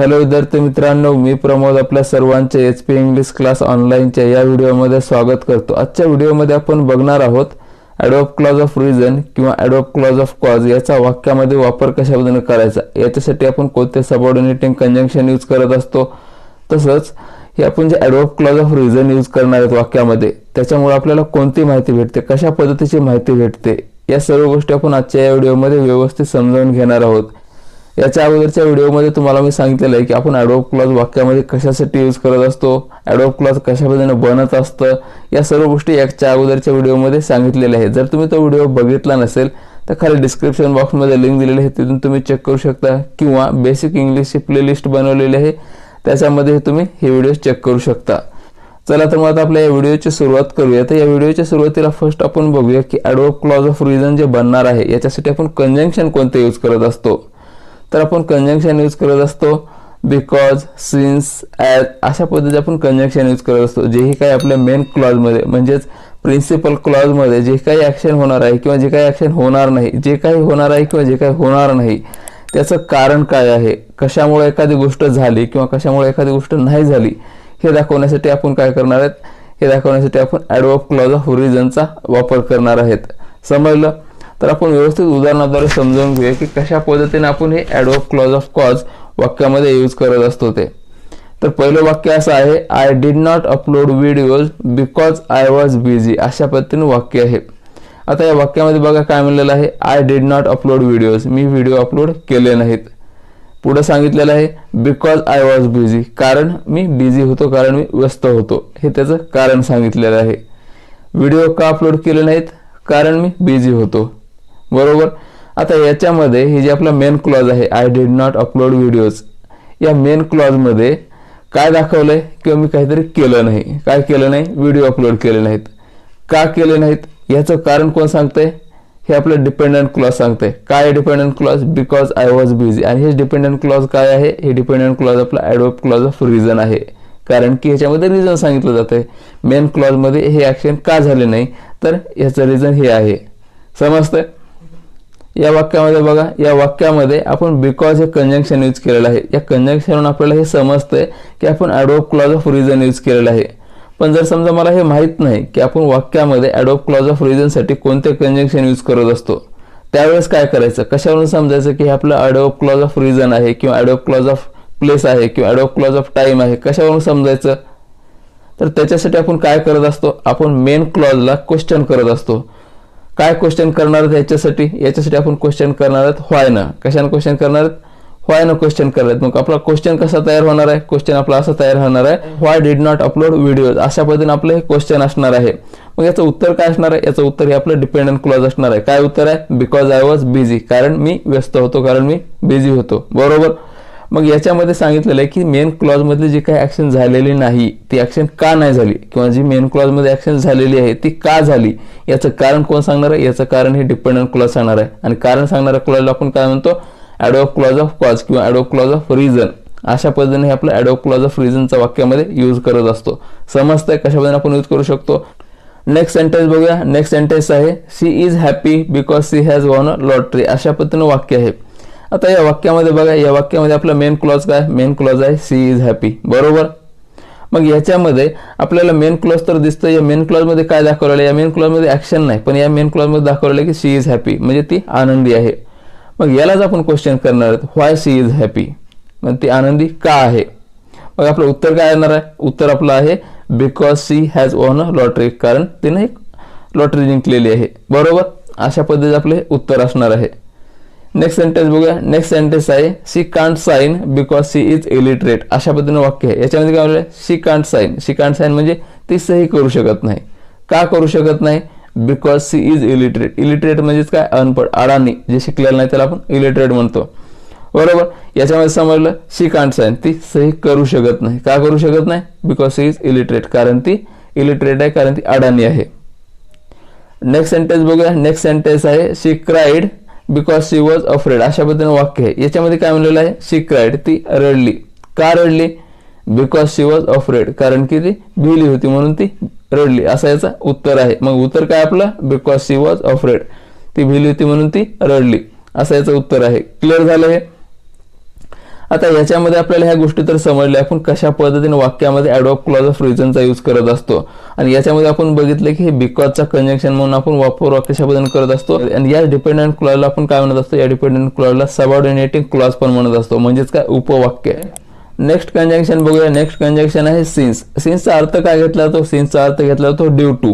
Hello विद्यार्थी मित्रांनो, मी प्रमोद आपल्या सर्वांचे HP इंग्लिश क्लास ऑनलाईनच्या या व्हिडिओमध्ये स्वागत करतो। आजच्या व्हिडिओमध्ये आपण बघणार आहोत ॲडवर्ब क्लॉज ऑफ रिझन किंवा ॲडवर्ब क्लॉज ऑफ कॉज याचा वाक्यामध्ये वापर कशा पद्धतीने करायचा, याच्यासाठी आपण कोणते सबऑर्डिनेटिंग कंजंक्शन यूज करत असतो, तसंच हे आपण जे adverb clause of reason use करणार आहोत वाक्यामध्ये त्याच्यामुळे आपल्याला कोणती माहिती भेटते, कशा पद्धतीची माहिती भेटते, या सर्व गोष्टी आपण आजच्या या व्हिडिओमध्ये व्यवस्थित समजावून घेणार आहोत। याच्या अगोदरच्या व्हिडिओमध्ये तुम्हाला मी सांगितलेलं आहे की आपण ॲडवर्ब क्लॉज वाक्यामध्ये कशासाठी यूज करत असतो, ॲडवर्ब क्लॉज कशा पद्धतीने बनत असतं, या सर्व गोष्टी याच्या अगोदरच्या व्हिडिओमध्ये सांगितलेल्या आहेत। जर तुम्ही तो व्हिडिओ बघितला नसेल तर खाली डिस्क्रिप्शन बॉक्समध्ये लिंक दिलेली आहे, तिथून तुम्ही चेक करू शकता, किंवा बेसिक इंग्लिशची प्लेलिस्ट बनवलेली आहे त्याच्यामध्ये तुम्ही हे व्हिडिओ चेक करू शकता। चला तर मग आता आपल्या या व्हिडिओची सुरुवात करूया। तर या व्हिडिओच्या सुरुवातीला फर्स्ट आपण बघूया की ॲडवर्ब क्लॉज ऑफ रिझन जे बनणार आहे याच्यासाठी आपण कंजंक्शन कोणते यूज करत असतो। तर आपण कंजंक्शन यूज करत असतो बिकॉज, सिन्स, ॲज अशा पद्धतीचे आपण कंजंक्शन यूज करत असतो। जेही काही आपल्या मेन क्लॉजमध्ये म्हणजेच प्रिन्सिपल क्लॉजमध्ये जे काही ॲक्शन होणार आहे किंवा जे काही ॲक्शन होणार नाही, जे काही होणार आहे किंवा जे काही होणार नाही त्याचं कारण काय आहे, कशामुळे एखादी गोष्ट झाली किंवा कशामुळे एखादी गोष्ट नाही झाली हे दाखवण्यासाठी आपण काय करणार आहेत, हे दाखवण्यासाठी आपण ॲडवर्ब क्लॉज ऑफ रिझनचा वापर करणार आहेत। समजलं? तर आपण व्यवस्थित उदाहरणाद्वारे समजावून घेऊया की कशा पद्धतीने आपण हे ॲडवर्ब क्लॉज ऑफ कॉज वाक्यामध्ये यूज करत असतो ते। तर पहिलं वाक्य असं आहे, I did not upload videos because I was busy, अशा पद्धतीने वाक्य आहे। आता या वाक्यामध्ये बघा काय म्हणलेलं आहे, I did not upload videos, me video upload केले नाहीत। पुढे सांगितलेलं आहे बिकॉज आय वॉज बिझी, कारण मी बिझी होतो, कारण मी व्यस्त होतो, हे त्याचं कारण सांगितलेलं आहे। व्हिडिओ का अपलोड केले नाहीत, कारण मी बिझी होतो, बरोबर। आता याच्यामध्ये हे जे आपला मेन क्लॉज आहे I did not upload videos, या मेन क्लॉजमध्ये काय दाखवलंय किंवा मी काहीतरी केलं नाही, काय केलं नाही, व्हिडिओ अपलोड केले नाहीत। का केले नाहीत याचं कारण कोण सांगतंय, हे आपलं डिपेंडंट क्लॉज सांगतंय। काय dependent clause, because I was busy, आणि हे डिपेंडंट क्लॉज काय आहे, हे डिपेंडंट क्लॉज आपला ॲडवर्ब क्लॉज ऑफ रिझन आहे, कारण की ह्याच्यामध्ये रिझन सांगितलं जातंय। मेन क्लॉजमध्ये हे ॲक्शन का झाले नाही तर याचं रिझन हे आहे। समजतंय? या वाक्यामध्ये बघा, या वाक्यामध्ये आपण बिकॉज हे कंजंक्शन यूज केलेलं आहे। या कंजंक्शनवरून आपल्याला हे समजतंय की आपण adverb clause of reason use केलेलं आहे। पण जर समजा मला हे माहीत नाही की आपण वाक्यामध्ये ॲडवर्ब क्लॉज ऑफ रिझनसाठी कोणते कंजंक्शन यूज करत असतो, त्यावेळेस काय करायचं, कशावरून समजायचं की हे आपलं ॲडवर्ब क्लॉज ऑफ रिझन आहे किंवा ॲडवर्ब क्लॉज ऑफ प्लेस आहे किंवा ॲडवर्ब क्लॉज ऑफ टाईम आहे, कशावरून समजायचं? तर त्याच्यासाठी आपण काय करत असतो, आपण मेन क्लॉजला क्वेश्चन करत असतो। काय क्वेश्चन करणार आहेत याच्यासाठी आपण क्वेश्चन करणार आहोत व्हायनं। कशाने क्वेश्चन करणार आहेत, व्हायनं क्वेश्चन करणार आहेत। मग आपला क्वेश्चन कसा तयार होणार आहे, क्वेश्चन आपला असा तयार होणार आहे, व्हाय डिड नॉट अपलोड व्हिडिओज, अशा पद्धतीने आपलं हे क्वेश्चन असणार आहे। मग याचं उत्तर काय असणार आहे, याचं उत्तर हे आपलं डिपेंडंट क्लॉज असणार आहे। काय उत्तर आहे, बिकॉज आय वॉज बिझी, कारण मी व्यस्त होतो, कारण मी बिझी होतो, बरोबर। मग याच्यामध्ये सांगितलेलं आहे की मेन क्लॉजमधली जी काही ॲक्शन झालेली नाही ती ॲक्शन का नाही झाली, किंवा जी मेन क्लॉजमध्ये ॲक्शन झालेली आहे ती का झाली, याचं कारण कोण सांगणार आहे, याचं कारण हे डिपेंडंट क्लॉज सांगणार आहे। आणि कारण सांगणाऱ्या क्लॉजला आपण काय म्हणतो, ॲडवर्ब क्लॉज ऑफ कॉज किंवा ॲडवर्ब क्लॉज ऑफ रिझन, अशा पद्धतीने हे आपलं ॲडवर्ब क्लॉज ऑफ रिझनचा वाक्यामध्ये यूज करत असतो। समजतंय कशा पद्धतीने आपण यूज करू शकतो? नेक्स्ट सेंटेन्स बघूया। नेक्स्ट सेंटेन्स आहे, she is happy because she has won a lottery, अशा पद्धतीने वाक्य आहे। आता या वाक्यामध्ये बघा, या वाक्यामध्ये आपला मेन क्लॉज काय, मेन क्लॉज आहे शी इज हॅपी, बरोबर। मग याच्यामध्ये आपल्याला मेन क्लॉज तर दिसतं, या मेन क्लॉजमध्ये काय दाखवलेलं आहे, या मेन क्लॉजमध्ये ॲक्शन नाही, पण या मेन क्लॉजमध्ये दाखवलेलं आहे की शी इज हॅपी, म्हणजे ती आनंदी आहे। मग यालाच आपण क्वेश्चन करणार आहोत, व्हाय शी इज हॅपी, मग ती आनंदी का आहे। मग आपलं उत्तर काय येणार आहे, उत्तर आपलं आहे because she has won a lottery, कारण तिने एक लॉटरी जिंकलेली आहे, बरोबर। अशा पद्धतीने आपले उत्तर असणार आहे। नेक्स्ट सेंटेन्स बघूया। नेक्स्ट सेंटेन्स आहे, she can't sign because she is illiterate, अशा पद्धतीने वाक्य आहे। याच्यामध्ये काय म्हणलं, she can't sign, she can't sign म्हणजे ती सही करू शकत नाही। का करू शकत नाही, because she is illiterate, illiterate म्हणजेच काय, अनपढ, अडाणी, जे शिकलेलं नाही त्याला आपण इलिटरेट म्हणतो, बरोबर। याच्यामध्ये समजलं, शी कांट साइन, ती सही करू शकत नाही। का करू शकत नाही, बिकॉज शी इज इलिटरेट, कारण ती इलिटरेट आहे, कारण ती अडाणी आहे। नेक्स्ट सेंटेन्स बघूया। नेक्स्ट सेंटेन्स आहे, she cried because she was afraid, अशा पद्धतीने वाक्य आहे। याच्यामध्ये काय म्हणलेलं आहे, शी क्राईड, ती रडली, का रडली, बिकॉज शी वॉज अफ्रेड, कारण की ती भिली होती म्हणून ती रडली, असं याचं उत्तर आहे। मग उत्तर काय आपलं, बिकॉज शी वॉज अफ्रेड, ती भिली होती म्हणून ती रडली, असं याचं उत्तर आहे। क्लिअर झालं हे? आता याच्यामध्ये आपल्याला ह्या गोष्टी तर समजल्या आपण कशा पद्धतीने वाक्यामध्ये ॲडवर्ब क्लॉज ऑफ रिझनचा यूज करत असतो. आणि याच्यामध्ये आपण बघितलं की हे बिकॉजचा कंजंक्शन म्हणून आपण वापर कशा पद्धतीने करत असतो. आणि या डिपेंडंट क्लॉजला आपण काय म्हणत असतो, या डिपेंडंट क्लॉजला सबऑर्डिनेटिंग क्लॉज पण म्हणत असतो, म्हणजेच काय उपवाक्य. नेक्स्ट कंजंक्शन बघूया. नेक्स्ट कंजंक्शन आहे सिन्स. सिन्सचा अर्थ काय घेतला जातो, सिन्सचा अर्थ घेतला जातो ड्यू टू.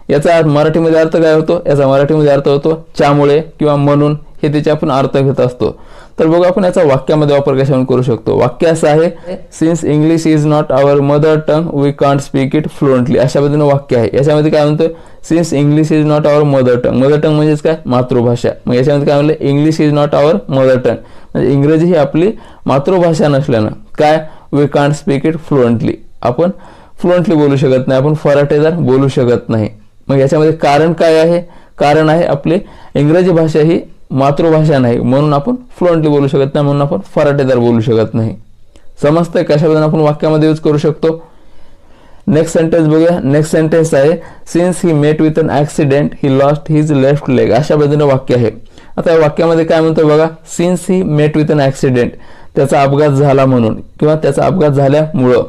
याचा मराठीमध्ये अर्थ काय होतो, याचा मराठीमध्ये अर्थ होतो त्यामुळे किंवा म्हणून, हे त्याचे आपण अर्थ घेत असतो. तर बघा आपण याचा वाक्यामध्ये वापर कशावर करू शकतो. वाक्य असं आहे, since English is not our mother tongue we can't speak it fluently. अशा पद्धतीने वाक्य आहे. याच्यामध्ये काय म्हणतो, since English is not our mother tongue. Mother tongue म्हणजेच काय, मातृभाषा. मग याच्यामध्ये काय म्हणलं, English is not our mother tongue म्हणजे इंग्रजी ही आपली मातृभाषा नसल्यानं काय, we can't speak it fluently, आपण फ्लुएंटली बोलू शकत नाही, आपण फराटेदार बोलू शकत नाही. मग याच्यामध्ये कारण काय आहे, कारण आहे आपली इंग्रजी भाषा ही मातृभाषा नाही म्हणून आपण फ्लुएंटली बोलू शकत नाही, म्हणून आपण फराटेदार बोलू शकत नाही. समजतंय कशा पद्धतीने आपण वाक्यामध्ये यूज करू शकतो. नेक्स्ट सेंटेन्स बघूया. नेक्स्ट सेंटेन्स आहे, since he met with an accident he lost his left leg. अशा पद्धतीने वाक्य आहे. आता या वाक्यामध्ये काय म्हणतो बघा, since he met with an accident, त्याचा अपघात झाला म्हणून किंवा त्याचा अपघात झाल्यामुळं.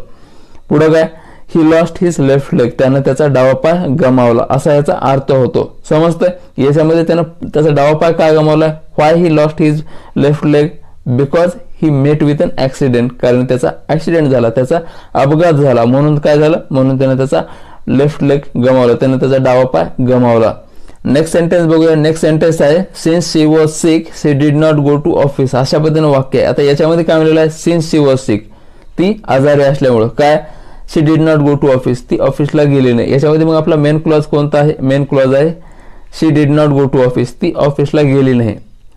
पुढं काय, ही लॉस्ट हिज लेफ्ट लेग, त्यानं त्याचा डावा पाय गमावला, असा याचा अर्थ होतो. समजतंय. याच्यामध्ये त्यानं त्याचा डावा पाय काय गमावला, why he lost his left leg, because he met with an accident, कारण त्याचा ऍक्सिडेंट झाला, त्याचा अपघात झाला म्हणून काय झालं, म्हणून त्यानं त्याचा लेफ्ट लेग गमावला, त्यानं त्याचा डावा पाय गमावला. नेक्स्ट सेंटेन्स बघूया. नेक्स्ट सेंटेन्स आहे, since she was sick she did not go to office. अशा पद्धतीने वाक्य आहे. आता याच्यामध्ये काय म्हणलेलं आहे, सिन्स शी वॉज सिक, ती आजारी असल्यामुळं काय, she did not go to office, ती ऑफिसला गेली नाही. याच्यामध्ये मग आपला मेन क्लॉज कोणता आहे, मेन क्लॉज आहे she did not go to office, ती ऑफिसला गेली नाही.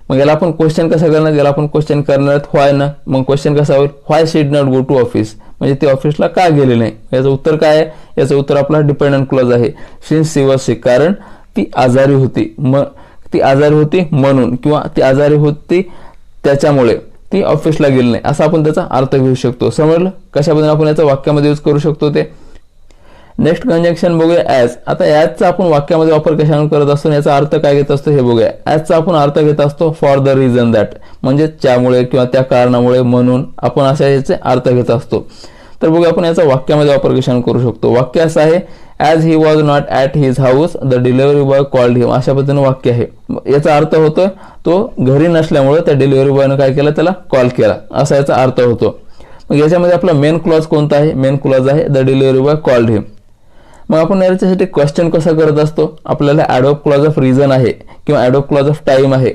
मग याला आपण क्वेश्चन कसा करणार, याला आपण क्वेश्चन करणार व्हाय ना. मग क्वेश्चन कसा होईल, why she did not go to office, म्हणजे ती ऑफिसला का गेली नाही. याचं उत्तर काय आहे, याचं उत्तर आपला डिपेंडंट क्लॉज आहे, सिन्स शी वॉज सिक, कारण ती आजारी होती. मग ती आजारी होती म्हणून किंवा ती आजारी होती त्याच्यामुळे ती ऑफिसला गेली नाही, असा आपण त्याचा अर्थ घेऊ शकतो. समजलं कशा पद्धतीने आपण याचा वाक्यामध्ये यूज करू शकतो ते. नेक्स्ट कंजंक्शन बघूया, ॲज. आता ॲजचा आपण वाक्यामध्ये वापर कशाने करत असतो, याचा अर्थ काय घेत असतो हे बघूया. ॲजचा आपण अर्थ घेत असतो फॉर द रिझन दॅट, म्हणजे त्यामुळे किंवा त्या कारणामुळे, म्हणून, आपण अशा याचे अर्थ घेत असतो. तर बघूया आपण याचा वाक्यामध्ये वापर कशाने करू शकतो. वाक्य असं आहे, as he was not at his house the delivery boy called him. अशा पद्धतीने वाक्य आहे. याचा अर्थ होतो तो घरी नसल्यामुळे त्या डिलिव्हरी बॉयनं काय केलं, त्याला कॉल केला, असा याचा अर्थ होतो. मग याच्यामध्ये आपला मेन क्लॉज कोणता आहे, मेन क्लॉज आहे द डिलिव्हरी बॉय कॉल्ड हिम. मग आपण याच्यासाठी क्वेश्चन कसा करत असतो, आपल्याला ॲडवर्ब क्लॉज ऑफ रिझन आहे किंवा ॲडवर्ब क्लॉज ऑफ टाइम आहे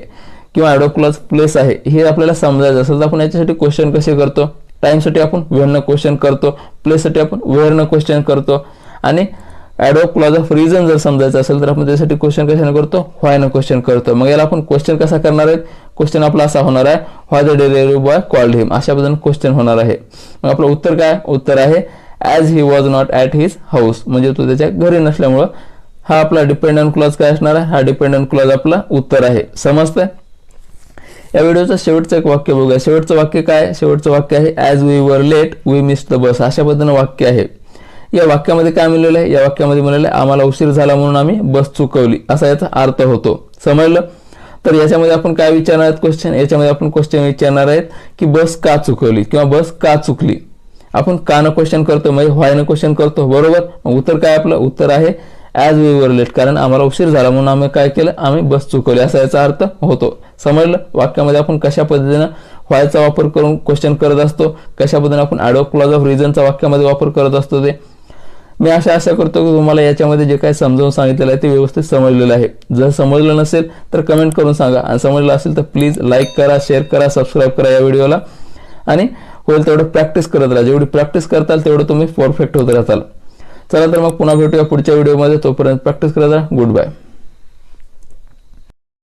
किंवा ॲडवर्ब क्लॉज प्लेस आहे, हे आपल्याला समजायचं असेल तर आपण याच्यासाठी क्वेश्चन कसे करतो. टाइमसाठी आपण वेअरनं क्वेश्चन करतो, प्लेससाठी आपण वेअरनं क्वेश्चन करतो, आणि ॲडवर्ब क्लॉज ऑफ रिझन जर समजायचं असेल तर आपण त्यासाठी क्वेश्चन कशाने करतो, व्हायनं क्वेश्चन करतो. मग याला आपण क्वेश्चन कसा करणार आहे, क्वेश्चन आपला असा होणार आहे, व्हाय the delivery boy called him, अशा पद्धतीने क्वेश्चन होणार आहे. मग आपलं उत्तर काय, उत्तर आहे as he was not at his house, म्हणजे तो त्याच्या घरी नसल्यामुळं हा आपला डिपेंडंट क्लॉज काय असणार आहे, हा डिपेंडंट क्लॉज आपला उत्तर आहे. समजतंय. या व्हिडिओचं शेवटचं एक वाक्य बघूया. शेवटचं वाक्य काय, शेवटचं वाक्य आहे, as we were late we missed the bus. अशा पद्धतीने वाक्य आहे. या वाक्यामध्ये काय मिळालेलं आहे, या वाक्यामध्ये मिळालेलं आहे आम्हाला उशीर झाला म्हणून आम्ही बस चुकवली, असा याचा अर्थ होतो. समजलं. तर याच्यामध्ये आपण काय विचारणार आहेत क्वेश्चन, याच्यामध्ये आपण क्वेश्चन विचारणार आहेत की बस का चुकवली किंवा बस का चुकली. आपण कानं क्वेश्चन करतो, म्हणजे व्हायनं क्वेश्चन करतो, बरोबर. मग उत्तर काय, आपलं उत्तर आहे ॲज वी वर लेट, कारण आम्हाला उशीर झाला म्हणून आम्ही काय केलं, आम्ही बस चुकवली, असा याचा अर्थ होतो. समजलं. वाक्यामध्ये आपण कशा पद्धतीनं व्हायचा वापर करून क्वेश्चन करत असतो, कशा पद्धतीने आपण ॲडवर्ब क्लॉज ऑफ रिझनचा वाक्यामध्ये वापर करत असतो ते. मी आशा करतो की तुम्हाला याच्यामध्ये जे काही समजावून सांगितलेलं आहे ते व्यवस्थित समजलेलं आहे. जर समजलं नसेल तर कमेंट करून सांगा, आणि समजलं असेल तर प्लीज लाईक करा, शेअर करा, सबस्क्राईब करा या व्हिडिओला, आणि होईल तेवढं प्रॅक्टिस करत राहा. जेवढी प्रॅक्टिस करताल तेवढं तुम्ही परफेक्ट होत राहताल. चला तर मग पुन्हा भेटूया पुढच्या व्हिडिओमध्ये. तोपर्यंत प्रॅक्टिस करत राहा. Good bye.